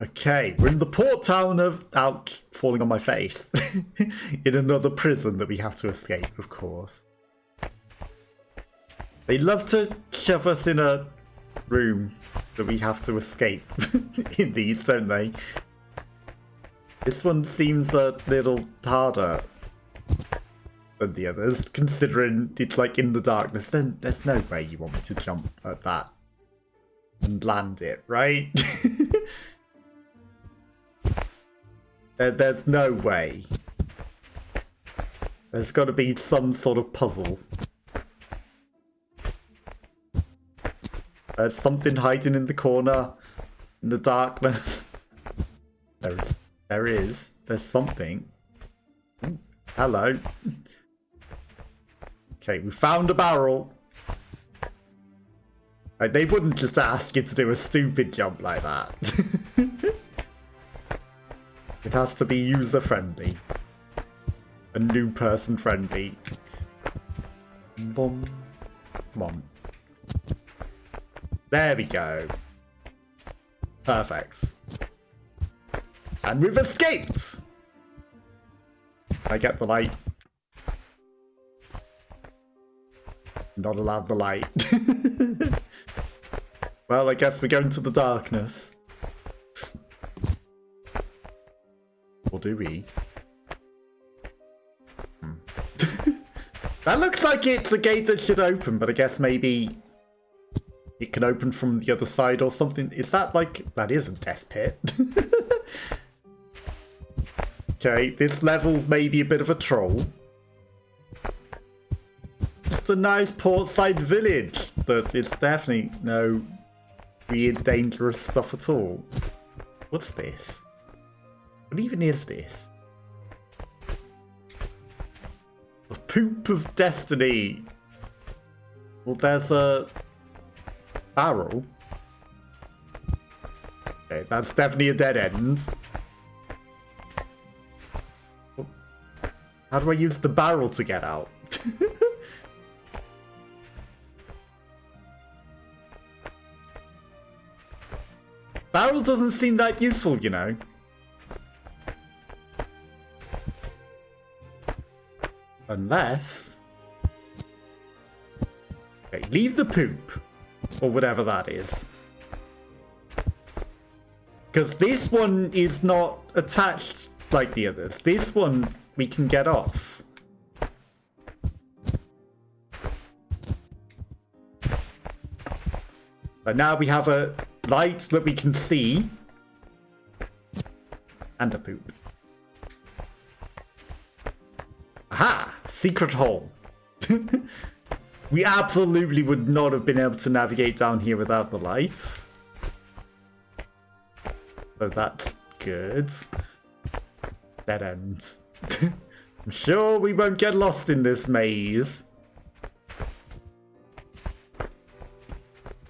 Okay, we're in the port town of... Ouch, falling on my face. In another prison that we have to escape, of course. They love to shove us in a room that we have to escape in these, don't they? This one seems a little harder than the others, considering it's like in the darkness. Then there's no way you want me to jump at that and land it, right? There's no way. There's got to be some sort of puzzle. There's something hiding in the corner, in the darkness. There is. There's something. Ooh, hello. Okay, we found a barrel. Like, they wouldn't just ask you to do a stupid jump like that. It has to be user-friendly. And new person-friendly. Boom. Come on. There we go. Perfect. And we've escaped! I get the light. Not allowed the light. Well, I guess we're going to the darkness. Or do we? That looks like it's a gate that should open, but I guess maybe it can open from the other side or something. Is that like... That is a death pit. Okay, this level's maybe a bit of a troll. It's a nice portside village, but it's definitely no weird, dangerous stuff at all. What's this? What even is this? The poop of destiny. Well, there's a barrel. Okay, that's definitely a dead end. How do I use the barrel to get out? Barrel doesn't seem that useful, you know. Unless... Okay, leave the poop. Or whatever that is. Because this one is not attached like the others. This one we can get off. But now we have a light that we can see. And a poop. Aha! Secret hole. We absolutely would not have been able to navigate down here without the lights. So that's good. Dead end. I'm sure we won't get lost in this maze.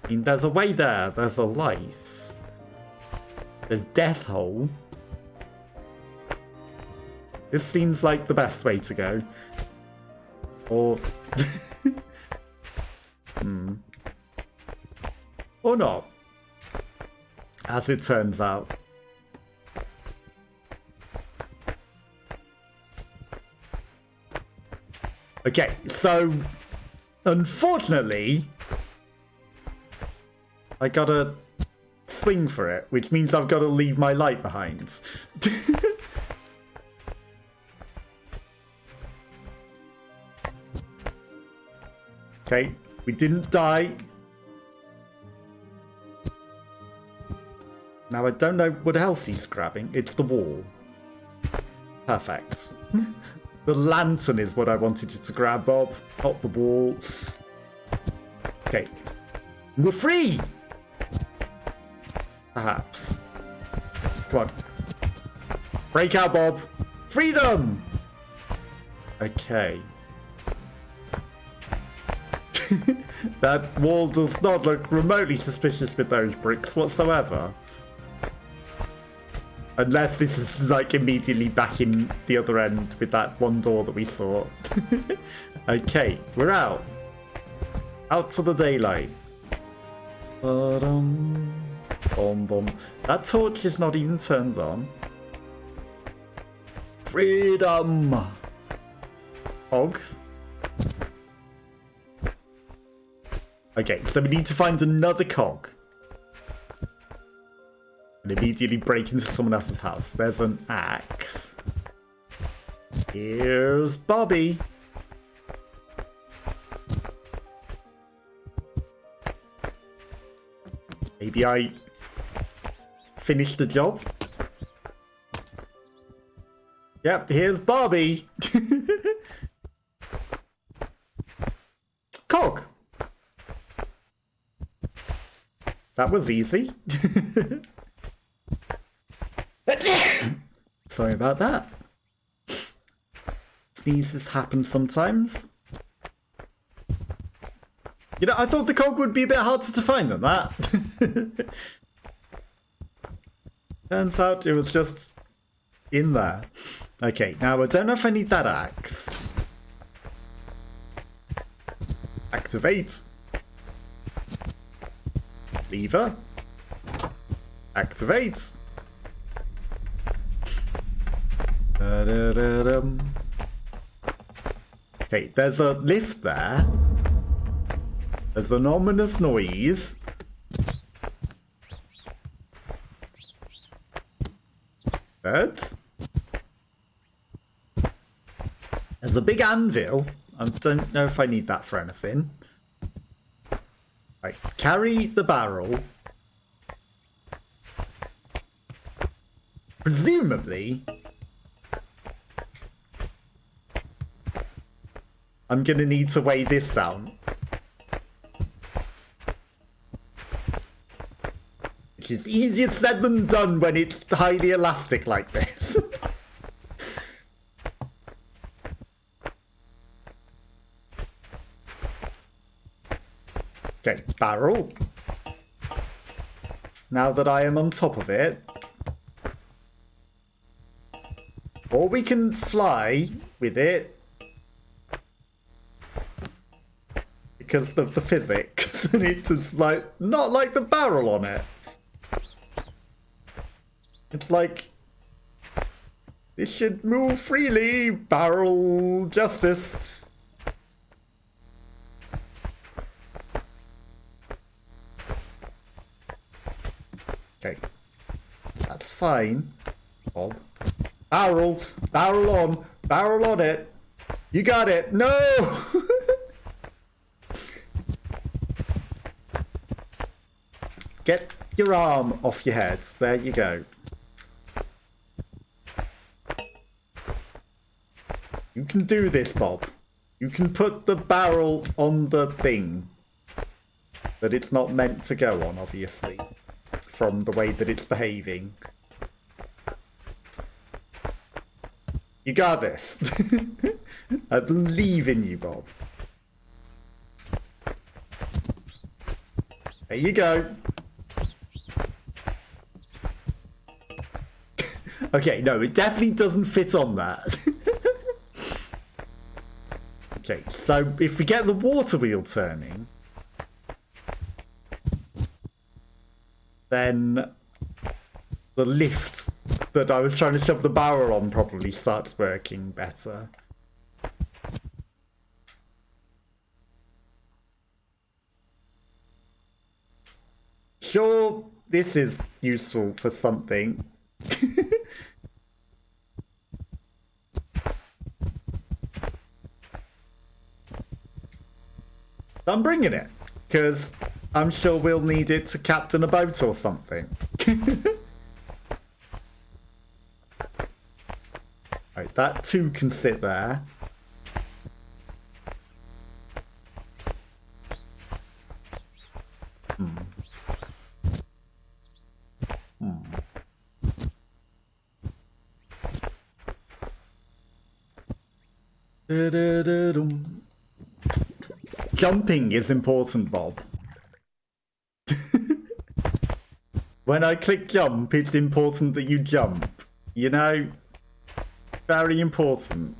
I mean, there's a way there. There's a light. There's death hole. This seems like the best way to go. Or... Or not. As it turns out. Okay, so... Unfortunately... I gotta swing for it, which means I've gotta leave my light behind. Okay, we didn't die. Now I don't know what else he's grabbing. It's the wall. Perfect. The lantern is what I wanted you to grab, Bob. Not the wall. Okay. We're free! Perhaps. Come on. Break out, Bob. Freedom! Okay. That wall does not look remotely suspicious with those bricks whatsoever. Unless this is like immediately back in the other end with that one door that we saw. Okay, we're out. Out to the daylight. Boom, boom. That torch is not even turned on. Freedom! Hogs. Okay, so we need to find another cog. And immediately break into someone else's house. There's an axe. Here's Bobby. Maybe I finished the job. Yep, here's Bobby. Cog. That was easy. Sorry about that. Sneezes happen sometimes. You know, I thought the cog would be a bit harder to find than that. Turns out it was just in there. Okay, now I don't know if I need that axe. Activate. Lever. Activate. Okay, there's a lift there. There's an ominous noise. Birds. There's a big anvil. I don't know if I need that for anything. Right, carry the barrel. Presumably, I'm gonna need to weigh this down. Which is easier said than done when it's highly elastic like this. Okay, barrel. Now that I am on top of it. Or we can fly with it. Because of the physics. And it's just like, not like the barrel on it. It's like, this should move freely. Barrel justice. Okay. That's fine. Bob. Barrel on it. You got it. No! Get your arm off your head. There you go. You can do this, Bob. You can put the barrel on the thing that it's not meant to go on, obviously, from the way that it's behaving. You got this. I believe in you, Bob. There you go. Okay, no, it definitely doesn't fit on that. Okay, so if we get the water wheel turning, then the lift that I was trying to shove the barrel on probably starts working better. Sure, this is useful for something. I'm bringing it, because I'm sure we'll need it to captain a boat or something. Right, that too can sit there. Jumping is important, Bob. When I click jump, it's important that you jump. You know? Very important.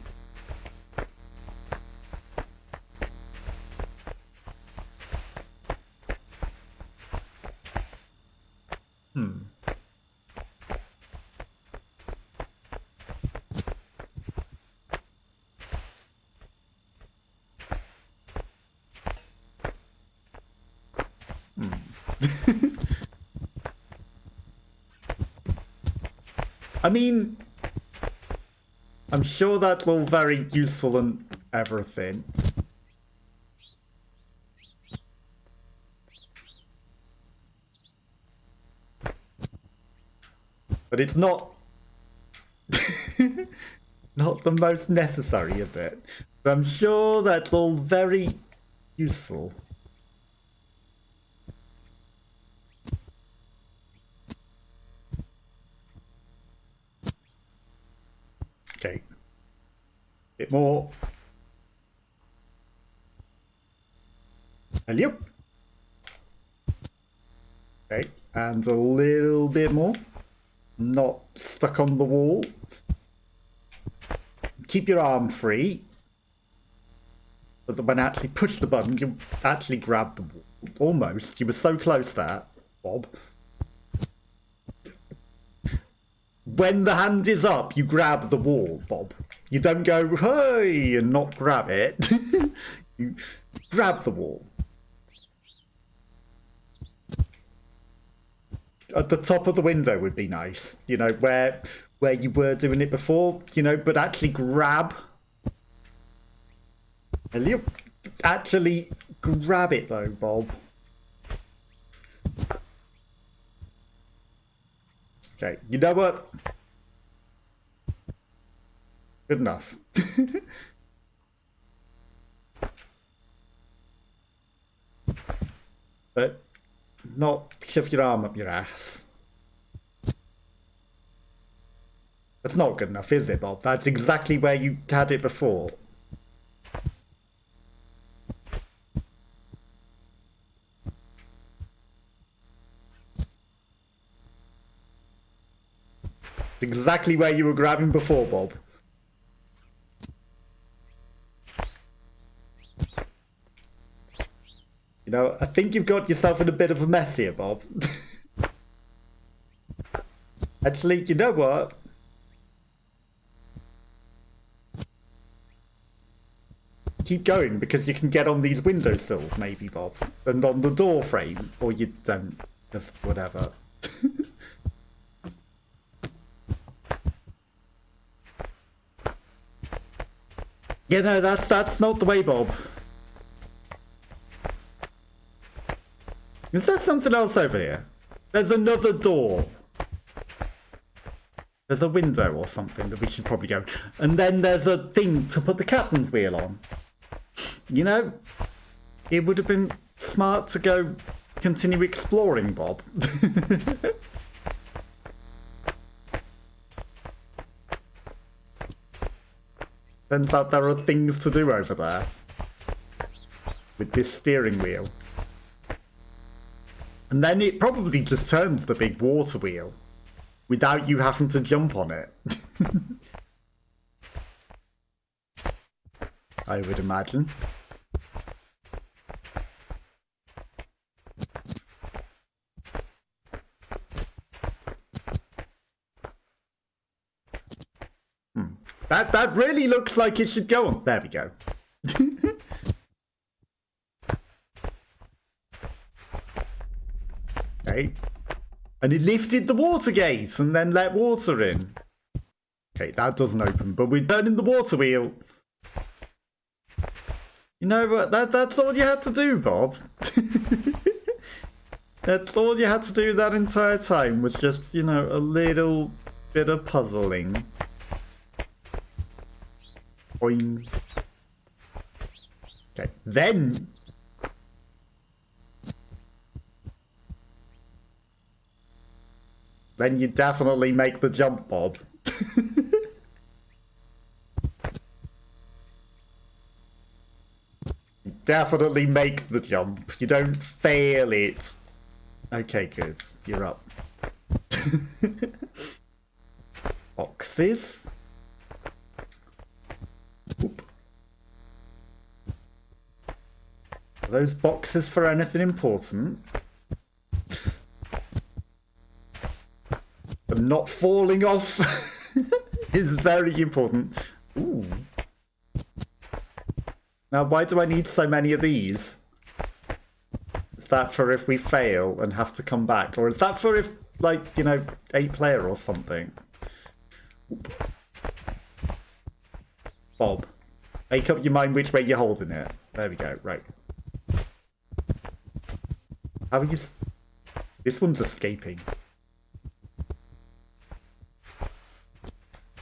I mean, I'm sure that's all very useful and everything. But it's not... not the most necessary, is it? But I'm sure that's all very useful. Okay. Bit more. Hello. Okay. And a little bit more. Not stuck on the wall. Keep your arm free. But when I actually push the button, you actually grab the wall. Almost. You were so close there, Bob. When the hand is up, you grab the wall, Bob. You don't go, hey, and not grab it. You grab the wall. At the top of the window would be nice, you know, where you were doing it before, you know, but actually grab. Actually grab it though, Bob. Okay, you know what? Good enough. But not shove your arm up your ass. That's not good enough, is it, Bob? That's exactly where you had it before. It's exactly where you were grabbing before, Bob. You know, I think you've got yourself in a bit of a mess here, Bob. Actually, you know what? Keep going, because you can get on these windowsills, maybe, Bob. And on the door frame. Or you don't. Just whatever. Yeah, no, that's not the way, Bob. Is there something else over here? There's another door. There's a window or something that we should probably go. And then there's a thing to put the captain's wheel on. You know, it would have been smart to go continue exploring, Bob. Turns out there are things to do over there. With this steering wheel. And then it probably just turns the big water wheel. Without you having to jump on it. I would imagine. That really looks like it should go on. There we go. Okay. And it lifted the water gate and then let water in. Okay, that doesn't open, but we're turning the water wheel. You know what? That's all you had to do, Bob. That's all you had to do that entire time was just, you know, a little bit of puzzling. Boing. Okay, then you definitely make the jump, Bob. You definitely make the jump. You don't fail it. Okay, good. You're up. Boxes. Oop. Are those boxes for anything important? But not falling off is very important. Ooh. Now, why do I need so many of these? Is that for if we fail and have to come back? Or is that for if, like, you know, 8-player or something? Bob, make up your mind which way you're holding it. There we go, right. How are you... This one's escaping.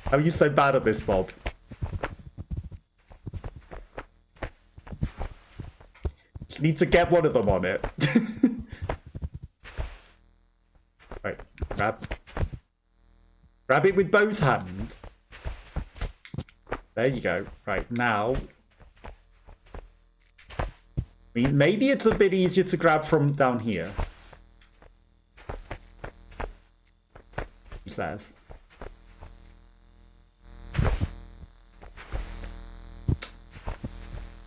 How are you so bad at this, Bob? Just need to get one of them on it. Right, grab it with both hands. There you go. Right, now... I mean, maybe it's a bit easier to grab from down here. He says.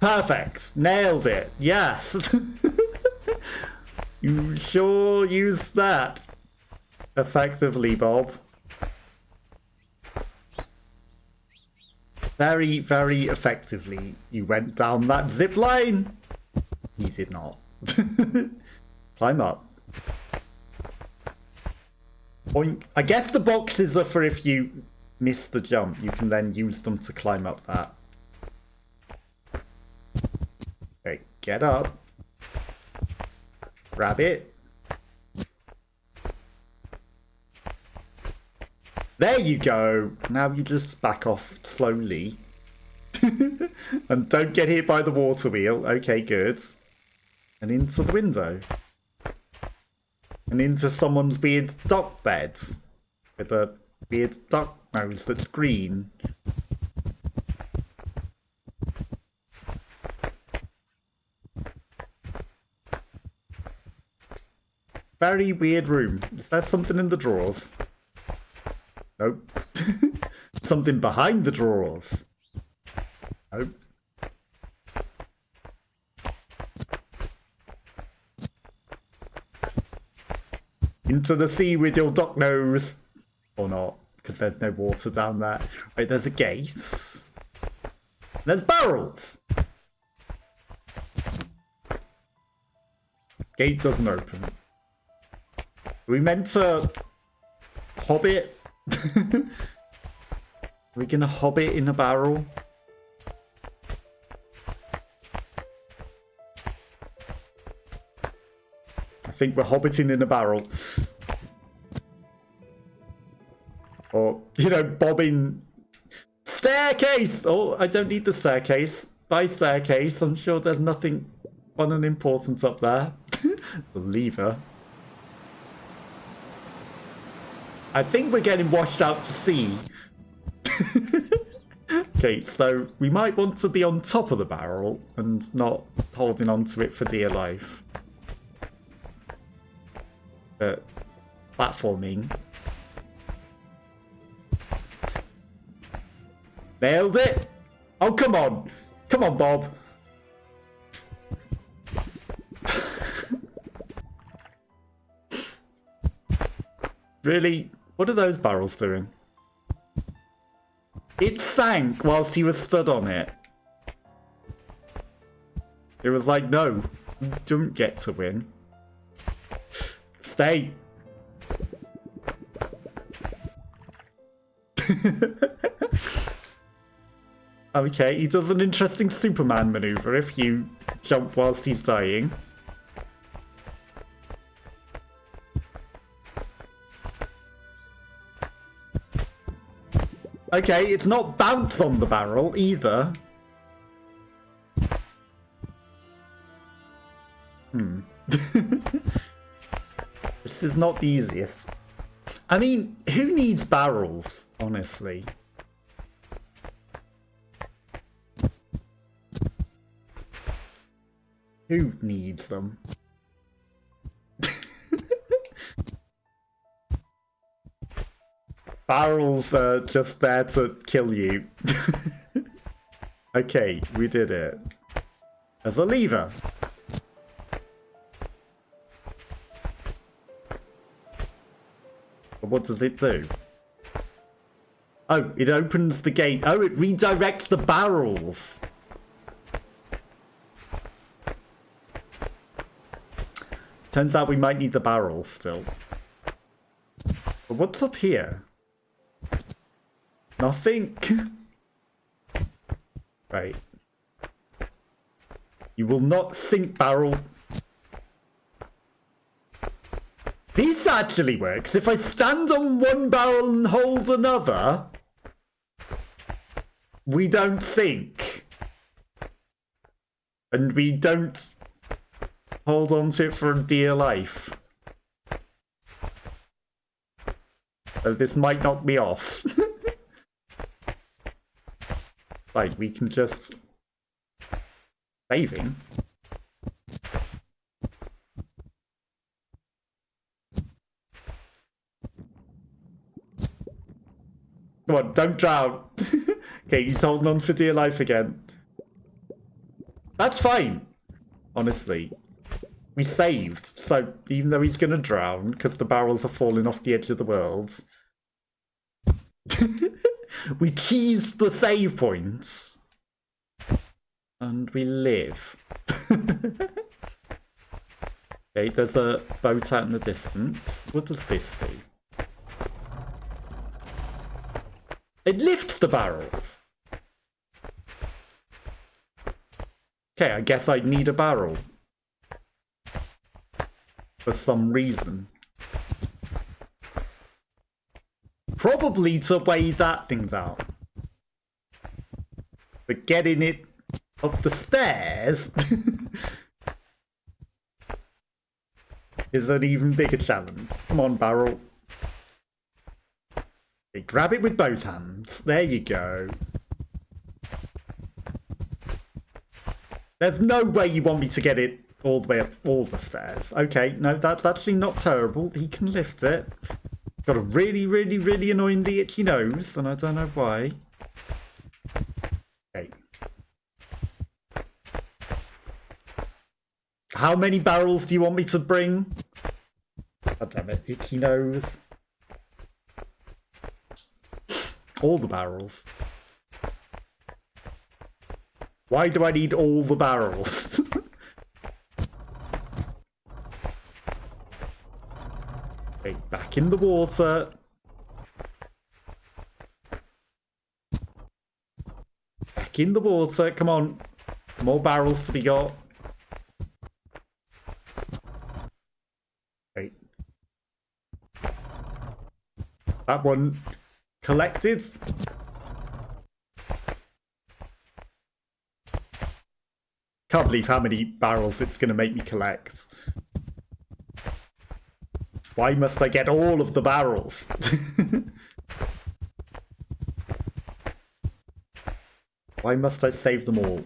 Perfect. Nailed it. Yes. You sure used that effectively, Bob. Very, very effectively. You went down that zip line. He did not. Climb up. Boink. I guess the boxes are for if you miss the jump. You can then use them to climb up that. Okay, get up. Grab it. There you go. Now you just back off slowly. And don't get hit by the water wheel. Okay, good. And into the window. And into someone's weird duck bed. With a weird duck nose that's green. Very weird room. Is there something in the drawers? Nope. Something behind the drawers. Nope. Into the sea with your duck nose. Or not, because there's no water down there. Right, there's a gate. There's barrels. Gate doesn't open. Are we meant to hobbit? Are we gonna hobbit in a barrel? I think we're hobbiting in a barrel. Or, you know, bobbing. Staircase! Oh, I don't need the staircase. Bye, staircase. I'm sure there's nothing fun and important up there. The lever. I think we're getting washed out to sea. Okay, so we might want to be on top of the barrel and not holding onto it for dear life. Platforming. Nailed it! Oh, come on! Come on, Bob! Really? What are those barrels doing? It sank whilst he was stood on it. It was like, no, you don't get to win. Stay. Okay, he does an interesting Superman maneuver if you jump whilst he's dying. Okay, it's not bounce on the barrel either. This is not the easiest. I mean, who needs barrels, honestly? Who needs them? Barrels are just there to kill you. Okay, we did it. There's a lever. But what does it do? Oh, it opens the gate. Oh, it redirects the barrels. Turns out we might need the barrels still. But what's up here? Nothing? Right. You will not sink barrel. This actually works. If I stand on one barrel and hold another, we don't sink. And we don't hold on to it for dear life. So this might knock me off. Like, we can just... Saving? Come on, don't drown. Okay, he's holding on for dear life again. That's fine. Honestly. We saved, so even though he's gonna drown, because the barrels are falling off the edge of the world... we teased the save points. And we live. Okay, there's a boat out in the distance. What does this do? It lifts the barrels. Okay, I guess I need a barrel. For some reason. Probably to weigh that thing down. But getting it up the stairs is an even bigger challenge. Come on, barrel. Okay, grab it with both hands. There you go. There's no way you want me to get it all the way up all the stairs. Okay, no, that's actually not terrible. He can lift it. Got a really, really, really annoyingly itchy nose, and I don't know why. Okay. How many barrels do you want me to bring? God damn it, itchy nose. All the barrels. Why do I need all the barrels? Okay, back in the water. Back in the water, come on. More barrels to be got. Okay. That one collected. Can't believe how many barrels it's going to make me collect. Why must I get all of the barrels? Why must I save them all?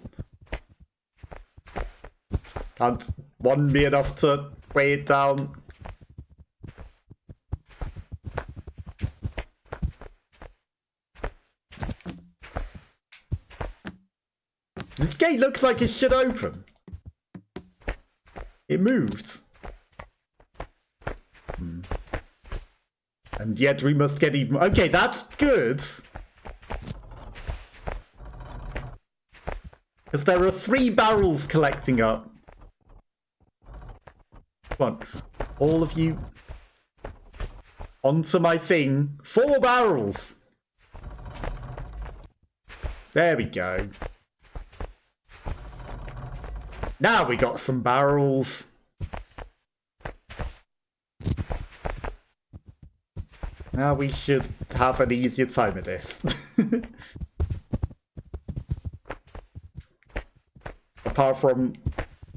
Can't one be enough to weigh it down? This gate looks like it should open. It moved. And yet we must get even... Okay, that's good. Because there are 3 barrels collecting up. Come on. All of you. Onto my thing. 4 barrels. There we go. Now we got some barrels. Now we should have an easier time of this. Apart from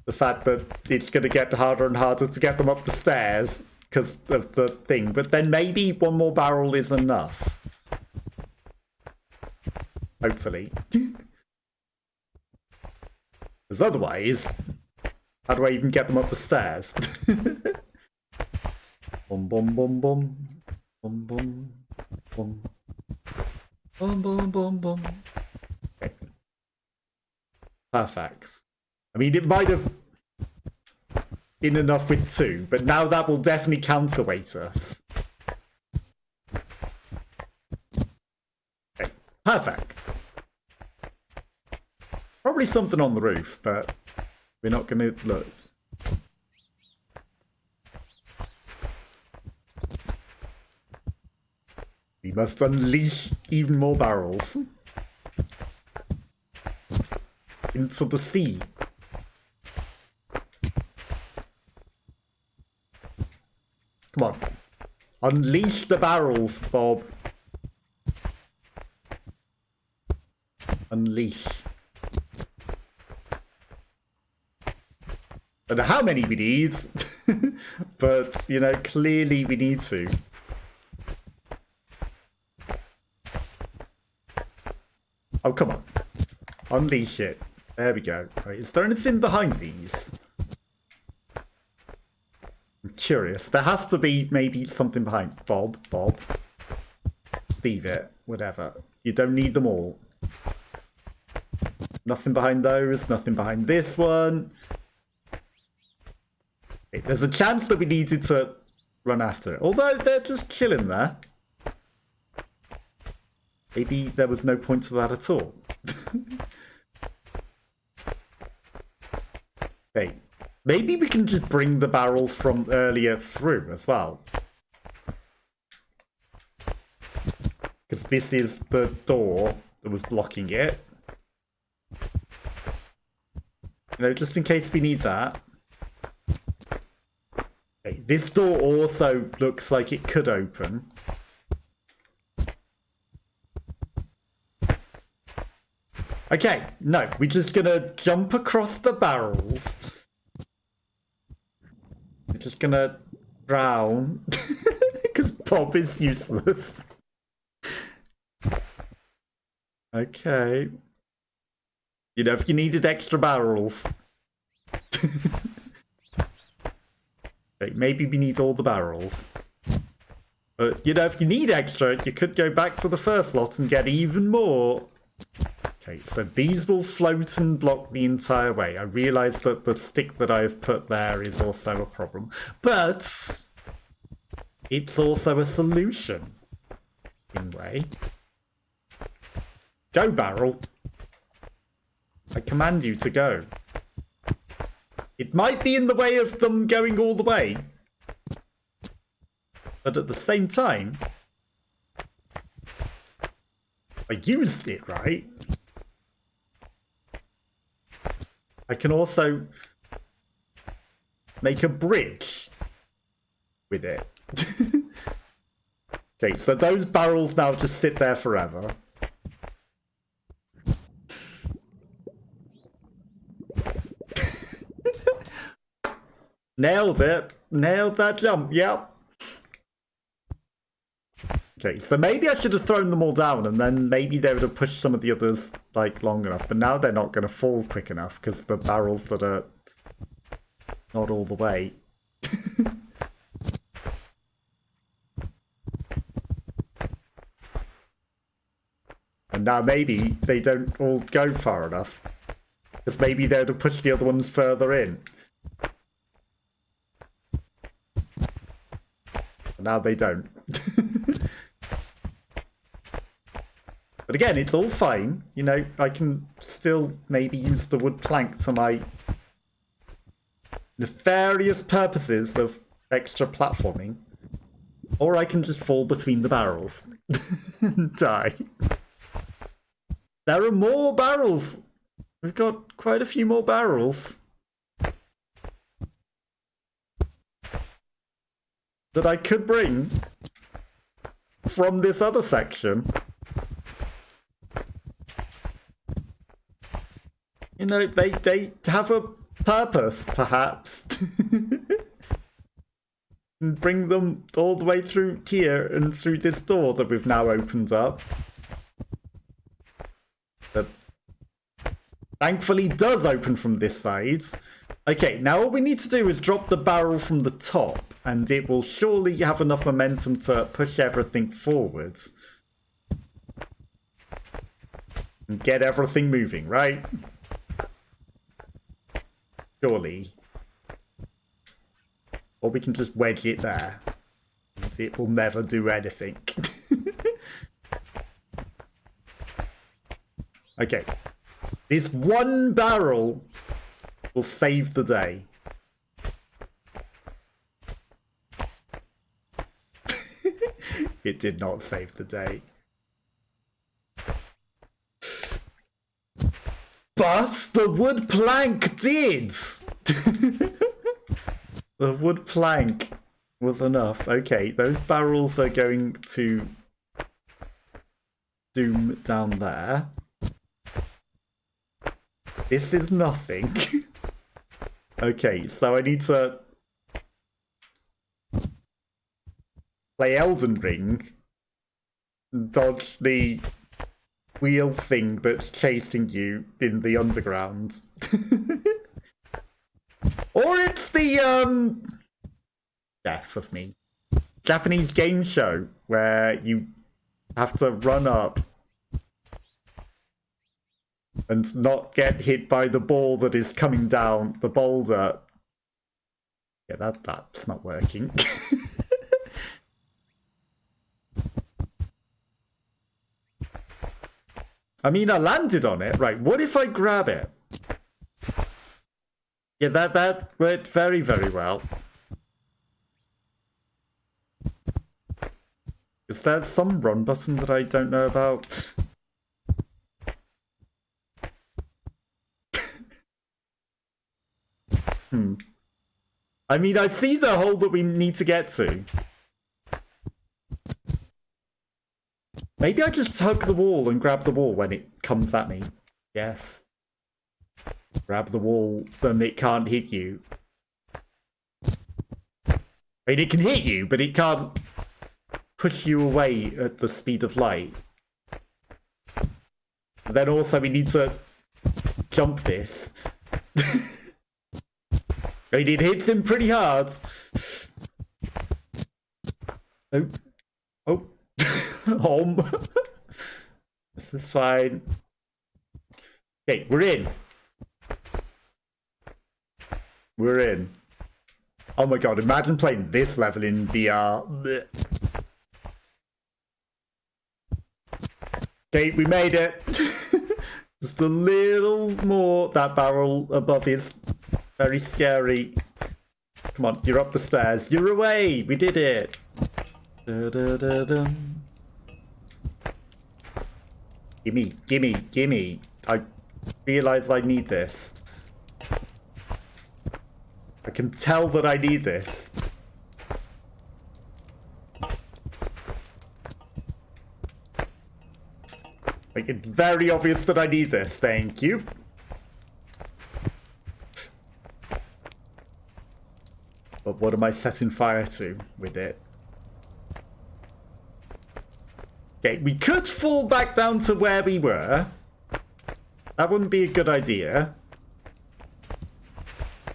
the fact that it's going to get harder and harder to get them up the stairs because of the thing. But then maybe 1 more barrel is enough. Hopefully. Because otherwise, how do I even get them up the stairs? Bum bum bum bum. Bum bum bum. Bum bum bum bum. Okay. Perfect. I mean, it might have been enough with 2, but now that will definitely counterweight us. Okay. Perfect. Probably something on the roof, but we're not going to look. We must unleash even more barrels. Into the sea. Come on. Unleash the barrels, Bob. Unleash. I don't know how many we need, but, you know, clearly we need to. Oh, come on. Unleash it. There we go. Right, is there anything behind these? I'm curious. There has to be maybe something behind. Bob. Leave it. Whatever. You don't need them all. Nothing behind those. Nothing behind this one. Okay, there's a chance that we needed to run after it. Although they're just chilling there. Maybe there was no point to that at all. Okay. Maybe we can just bring the barrels from earlier through as well. Because this is the door that was blocking it. You know, just in case we need that. Okay, this door also looks like it could open. Okay, no, we're just gonna jump across the barrels. We're just gonna drown. Because Bob is useless. Okay. You know, if you needed extra barrels. Okay, maybe we need all the barrels. But, you know, if you need extra, you could go back to the first lot and get even more. Okay, so these will float and block the entire way. I realise that the stick that I've put there is also a problem. But it's also a solution. In a way. Go, barrel. I command you to go. It might be in the way of them going all the way. But at the same time, I used it right. I can also make a bridge with it. Okay, so those barrels now just sit there forever. Nailed it. Nailed that jump, yep. Okay, so maybe I should have thrown them all down and then maybe they would have pushed some of the others, like, long enough. But now they're not going to fall quick enough because the barrels that are not all the way. And now maybe they don't all go far enough. Because maybe they would have pushed the other ones further in. But now they don't. But again, it's all fine. You know, I can still maybe use the wood plank to my nefarious purposes of extra platforming. Or I can just fall between the barrels and die. There are more barrels. We've got quite a few more barrels that I could bring from this other section. You know, they have a purpose, perhaps. And bring them all the way through here and through this door that we've now opened up. That thankfully does open from this side. Okay, now all we need to do is drop the barrel from the top, and it will surely have enough momentum to push everything forwards. And get everything moving, right? Surely. Or we can just wedge it there. And it will never do anything. Okay. This one barrel will save the day. It did not save the day. But the wood plank did! The wood plank was enough. Okay, those barrels are going to doom down there. This is nothing. Okay, so I need to play Elden Ring, dodge the wheel thing that's chasing you in the underground. Or it's the death of me. Japanese game show where you have to run up and not get hit by the ball that is coming down the boulder. Yeah, that's not working. I mean, I landed on it. Right, what if I grab it? Yeah, that worked very, very well. Is there some run button that I don't know about? I mean, I see the hole that we need to get to. Maybe I just hug the wall and grab the wall when it comes at me. Yes. Grab the wall, then it can't hit you. I mean, it can hit you, but it can't push you away at the speed of light. And then also we need to jump this. I mean, it hits him pretty hard. Oh. Oh. Home. This is fine. Okay, we're in. We're in. Oh my god, imagine playing this level in VR. Blech. Okay, we made it. Just a little more. That barrel above is very scary. Come on, you're up the stairs. You're away. We did it. Da, da, da, da. Gimme, gimme, gimme. I realize I need this. I can tell that I need this. Like, it's very obvious that I need this. Thank you. But what am I setting fire to with it? Okay, we could fall back down to where we were. That wouldn't be a good idea.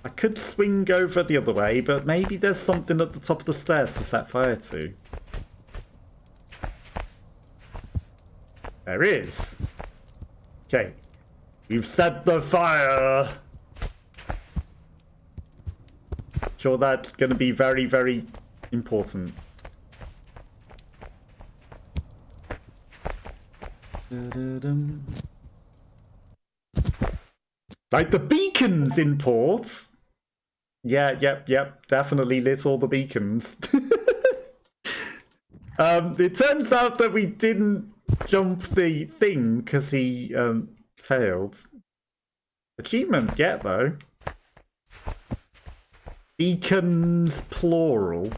I could swing over the other way, but maybe there's something at the top of the stairs to set fire to. There is. Okay. We've set the fire. Sure, that's going to be very, very important. Like the beacons in ports. Yeah, yep. Definitely lit all the beacons. It turns out that we didn't jump the thing because he failed. Achievement get though. Beacons plural.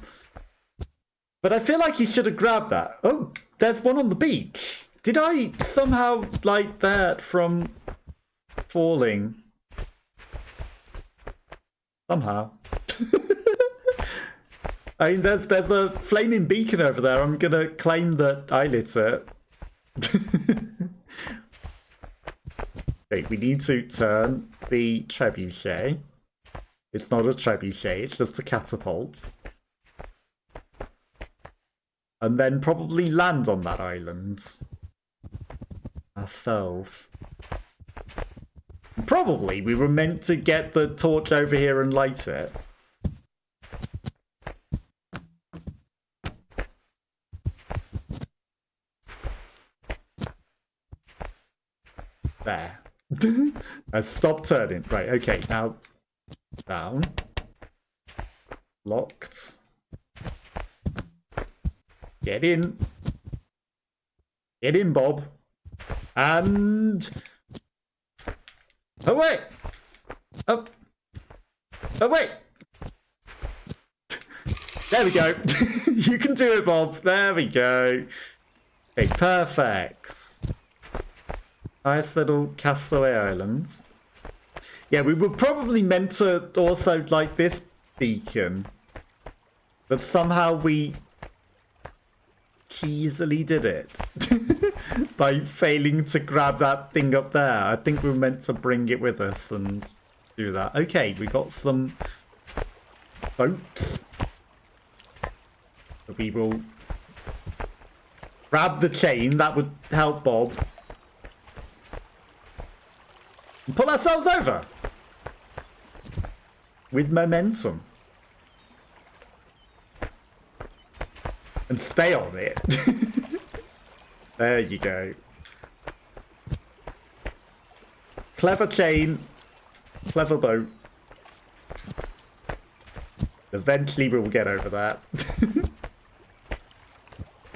But I feel like he should have grabbed that. Oh, there's one on the beach. Did I somehow light that from falling? Somehow. I mean, there's a flaming beacon over there. I'm gonna claim that I lit it. Okay, we need to turn the trebuchet. It's not a trebuchet, it's just a catapult. And then probably land on that island. Ourselves. Probably we were meant to get the torch over here and light it. There. I stopped turning. Right, okay, now down. Locked. Get in. Get in, Bob. And... away! Up. Away! There we go. You can do it, Bob. There we go. Okay, perfect. Nice little castaway islands. Yeah, we were probably meant to also like this beacon. But somehow we easily did it. By failing to grab that thing up there. I think we were meant to bring it with us and do that. Okay, we got some boats. We will grab the chain. That would help Bob. And pull ourselves over. With momentum. And stay on it. There you go. Clever chain. Clever boat. Eventually we will get over that.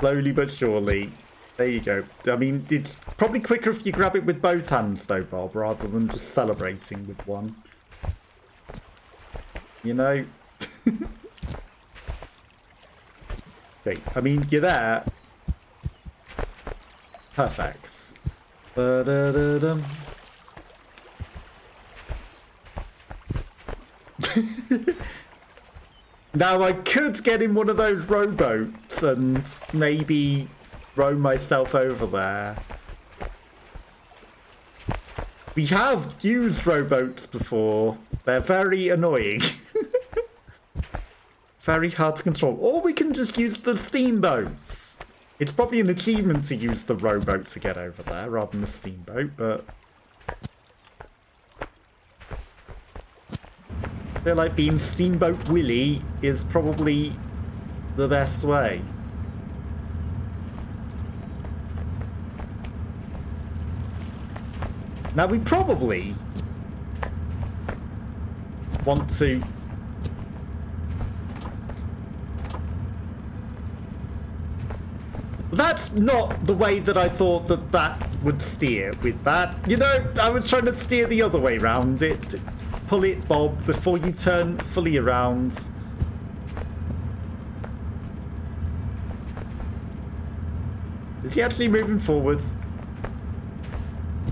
Slowly but surely. There you go. I mean, it's probably quicker if you grab it with both hands though, Bob, rather than just celebrating with one. You know? Okay, I mean, you're there. Perfect. Ba-da-da-dum. Now I could get in one of those rowboats and maybe row myself over there. We have used rowboats before. They're very annoying. Very hard to control. Or we can just use the steamboats. It's probably an achievement to use the rowboat to get over there rather than the steamboat, but... I feel like being Steamboat Willie is probably the best way. Now we probably want to that's not the way that I thought that that would steer with that. You know, I was trying to steer the other way around it. Pull it, Bob, before you turn fully around. Is he actually moving forwards?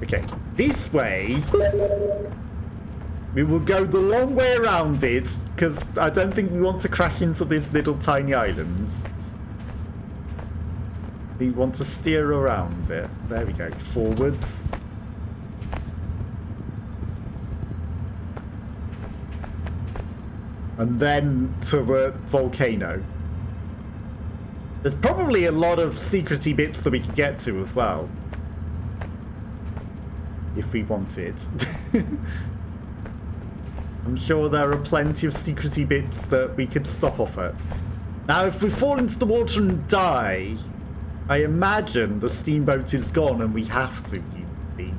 Okay, this way. We will go the long way around it, because I don't think we want to crash into this little tiny island. We want to steer around it. There we go. Forwards. And then to the volcano. There's probably a lot of secrety bits that we could get to as well. If we wanted. I'm sure there are plenty of secrety bits that we could stop off at. Now, if we fall into the water and die, I imagine the steamboat is gone and we have to use the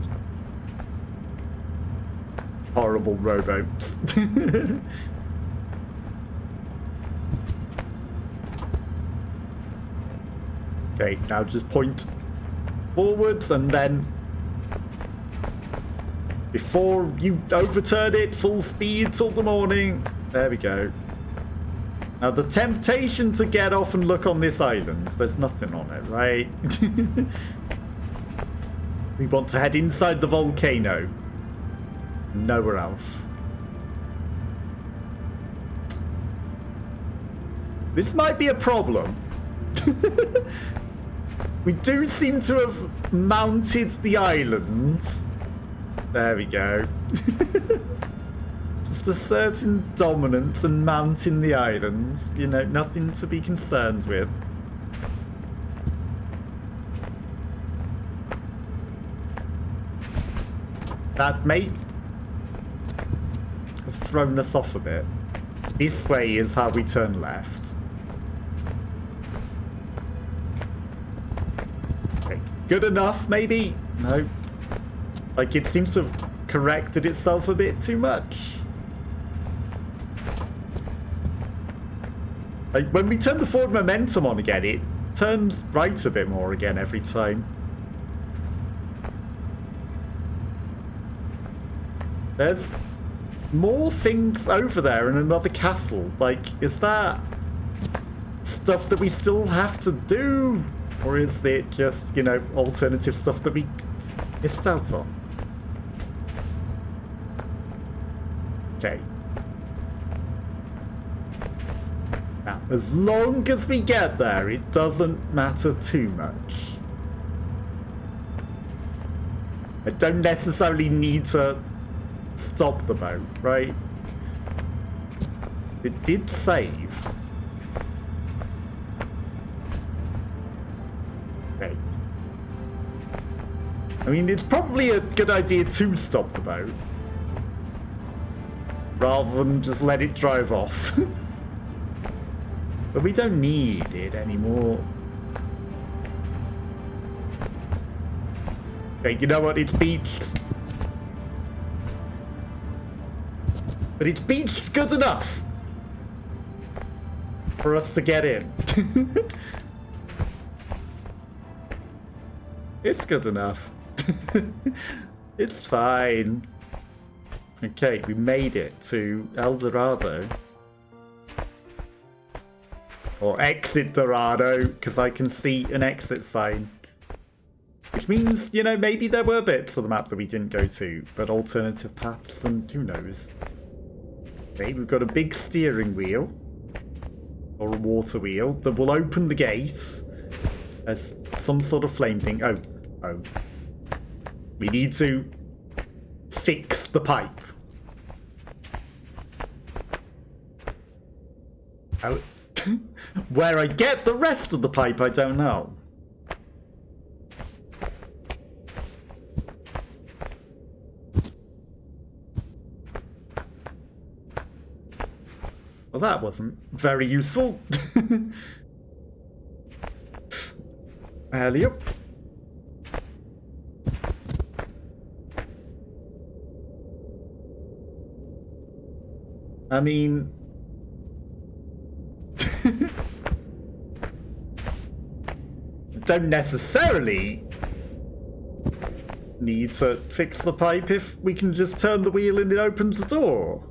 horrible rowboat. Okay, now just point forwards and then before you overturn it, full speed till the morning. There we go. Now the temptation to get off and look on this island, there's nothing on it, right? We want to head inside the volcano. Nowhere else. This might be a problem. We do seem to have mounted the island. There we go. Just a certain dominance and mounting the islands. You know, nothing to be concerned with. That may have thrown us off a bit. This way is how we turn left. Okay. Good enough, maybe? No. Like, it seems to have corrected itself a bit too much. Like, when we turn the forward momentum on again, it turns right a bit more again every time. There's more things over there in another castle. Like, is that stuff that we still have to do? Or is it just, you know, alternative stuff that we missed out on? Okay. Now, as long as we get there, it doesn't matter too much. I don't necessarily need to stop the boat, right? It did save. Okay. I mean, it's probably a good idea to stop the boat, rather than just let it drive off. But we don't need it anymore. Okay, you know what? It's beached. But it's beached good enough for us to get in. It's good enough. It's fine. Okay, we made it to El Dorado. Or Exit Dorado, because I can see an exit sign. Which means, you know, maybe there were bits of the map that we didn't go to, but alternative paths, and who knows. Okay, we've got a big steering wheel. Or a water wheel that will open the gates as some sort of flame thing. Oh. We need to fix the pipe. Oh. Where I get the rest of the pipe, I don't know. Well, that wasn't very useful. Alley up. I mean... don't necessarily need to fix the pipe if we can just turn the wheel and it opens the door.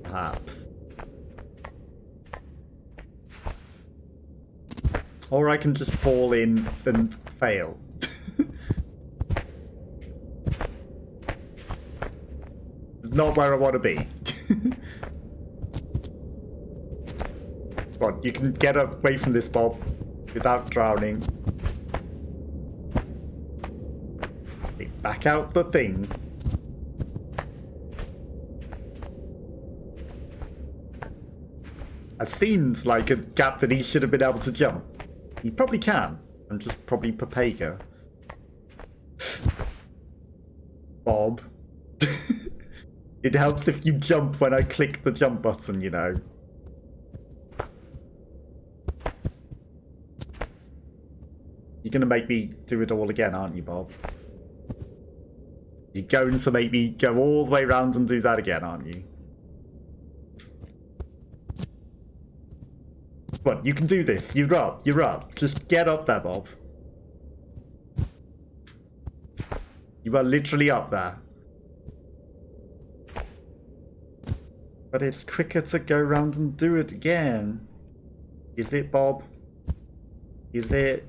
Perhaps. Or I can just fall in and fail. Not where I want to be. Come on, you can get away from this, Bob, without drowning. Okay, back out the thing. It seems like a gap that he should have been able to jump. He probably can. I'm just probably Papega. Bob. It helps if you jump when I click the jump button, you know. You're gonna make me do it all again, aren't you, Bob? You're going to make me go all the way around and do that again, aren't you? Come on, you can do this. You're up. You're up. Just get up there, Bob. You are literally up there. But it's quicker to go around and do it again. Is it, Bob? Is it?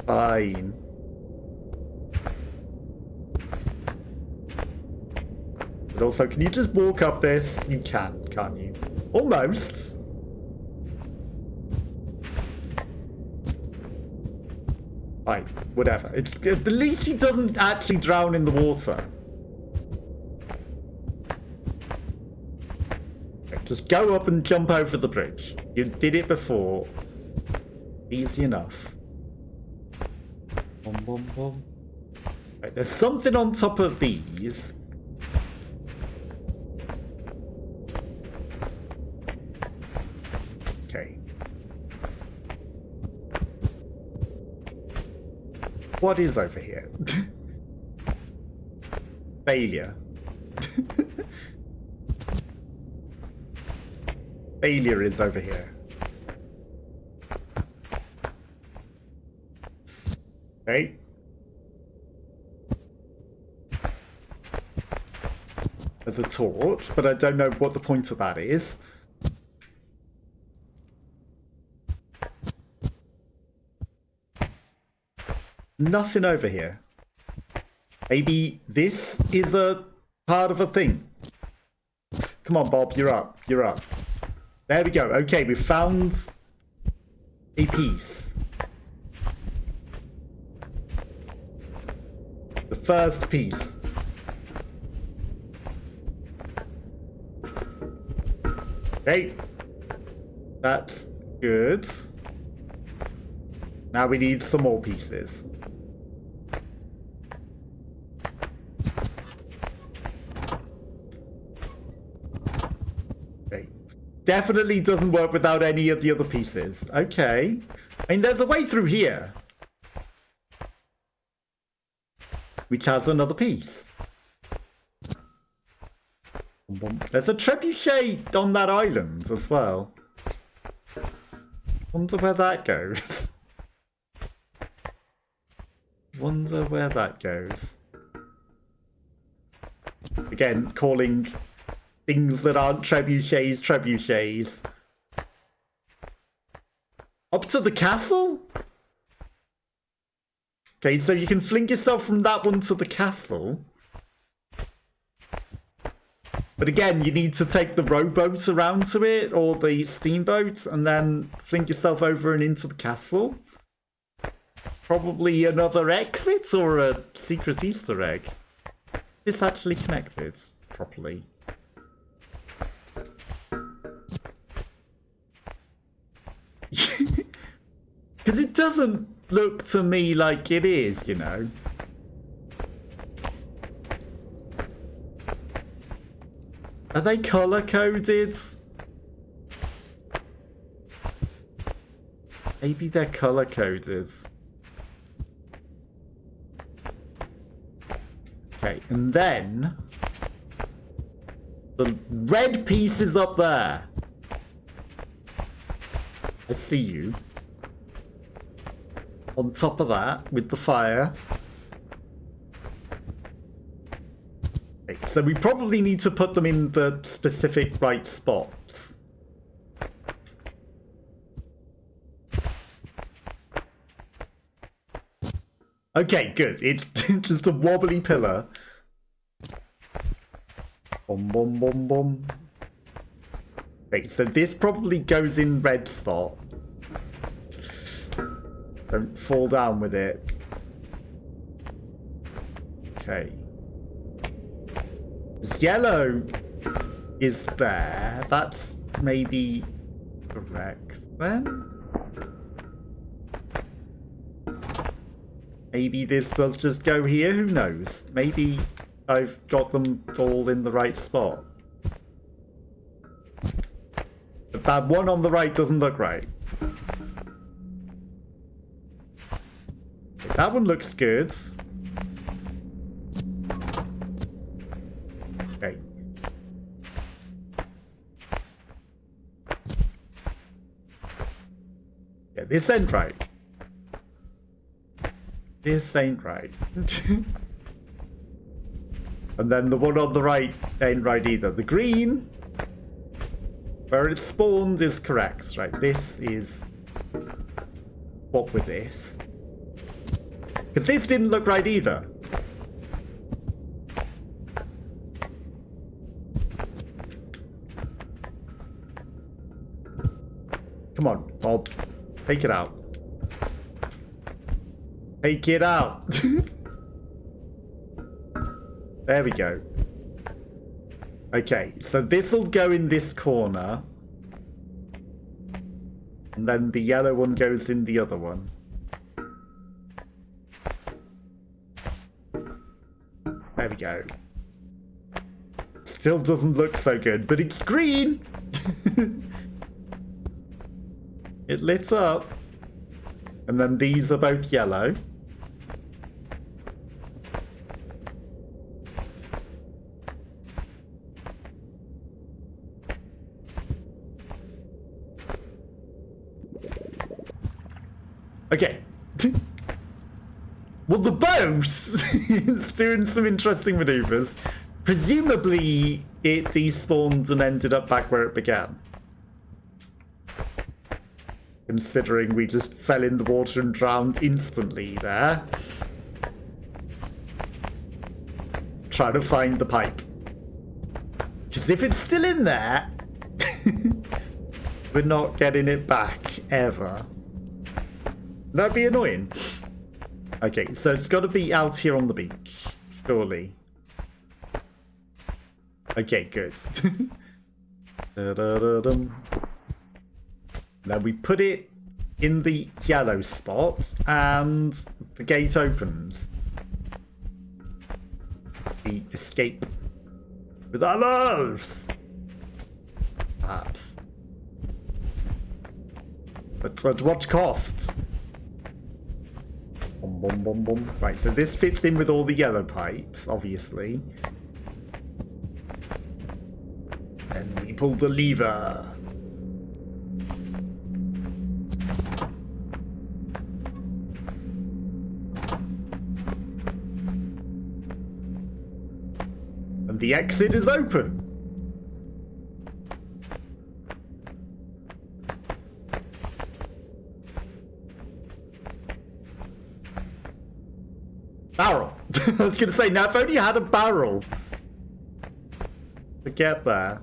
Fine. But also, can you just walk up this? You can, can't you? Almost. Fine, whatever. It's at least he doesn't actually drown in the water. Okay, just go up and jump over the bridge. You did it before. Easy enough. Boom, boom, boom. Right, there's something on top of these. Okay. What is over here? Failure. Failure is over here. Okay. There's a torch, but I don't know what the point of that is. Nothing over here. Maybe this is a part of a thing. Come on, Bob, you're up. You're up. There we go. Okay, we found a piece. The first piece. Okay. That's good. Now we need some more pieces. Okay. Definitely doesn't work without any of the other pieces. Okay. I mean, there's a way through here. Which has another piece. There's a trebuchet on that island as well. Wonder where that goes. Wonder where that goes. Again, calling things that aren't trebuchets, trebuchets. Up to the castle? Okay, so you can fling yourself from that one to the castle. But again, you need to take the rowboat around to it, or the steamboat, and then fling yourself over and into the castle. Probably another exit or a secret Easter egg. Is this actually connected properly? Because it doesn't look to me like it is, you know. Are they color-coded? Maybe they're color-coded. Okay, and then the red piece is up there. I see you. On top of that, with the fire. Okay, so we probably need to put them in the specific right spots. Okay, good. It's just a wobbly pillar. Boom, boom, boom, boom. Okay, so this probably goes in red spot. Don't fall down with it. Okay. Yellow is there. That's maybe correct then? Maybe this does just go here, who knows? Maybe I've got them all in the right spot. But that one on the right doesn't look right. That one looks good. Okay. Yeah, this ain't right. This ain't right. And then the one on the right ain't right either. The green, where it spawned, is correct. Right, this is what with this. Because this didn't look right either. Come on, Bob. Take it out. Take it out. There we go. Okay, so this'll go in this corner. And then the yellow one goes in the other one. There we go. Still doesn't look so good, but it's green! It lit up. And then these are both yellow. Okay. Well, the boat is doing some interesting maneuvers. Presumably, it despawned and ended up back where it began. Considering we just fell in the water and drowned instantly there. Trying to find the pipe. Because if it's still in there, we're not getting it back, ever. That'd be annoying. Okay, so it's got to be out here on the beach, surely. Okay, good. Now we put it in the yellow spot, and the gate opens. We escape with our lives, perhaps. But at what cost? Boom, boom, boom, boom. Right, so this fits in with all the yellow pipes, obviously. And we pull the lever. And the exit is open. Barrel. I was going to say, now if only you had a barrel to get there.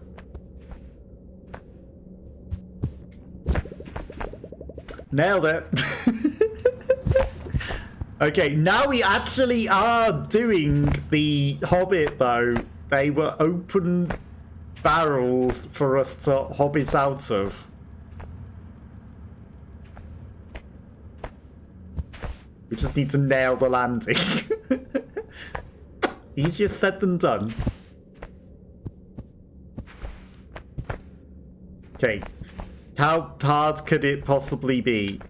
Nailed it. Okay, now we actually are doing the Hobbit, though. They were open barrels for us to Hobbit out of. We just need to nail the landing. Easier said than done. Okay. How hard could it possibly be?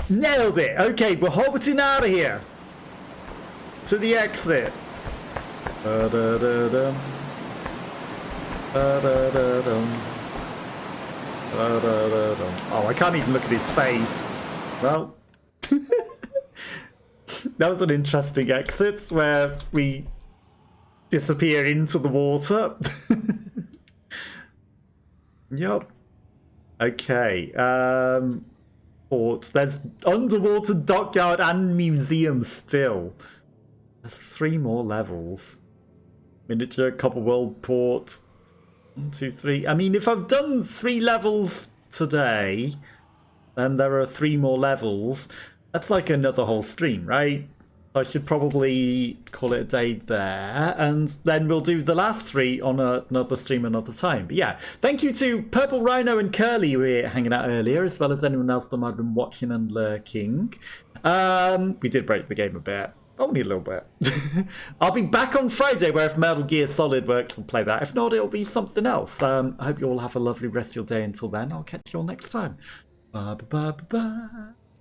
Nailed it! Okay, we're hobbiting out of here. To the exit. Da-da-da-dum. Da-da-da-dum. Da-da-da-dum. Oh, I can't even look at his face. Well, that was an interesting exit where we disappear into the water. Yep. Okay. Ports. There's underwater dockyard and museum still. There's 3 more levels. Miniature Copper World port. 1, 2, 3. I mean, if I've done 3 levels today, then there are 3 more levels. That's like another whole stream, right? I should probably call it a day there, and then we'll do the last 3 on another stream another time. But yeah, thank you to Purple Rhino and Curly who were hanging out earlier, as well as anyone else that might have been watching and lurking. We did break the game a bit. Only a little bit. I'll be back on Friday, where if Metal Gear Solid works, we'll play that. If not, it'll be something else. I hope you all have a lovely rest of your day. Until then, I'll catch you all next time. Bye bye bye bye.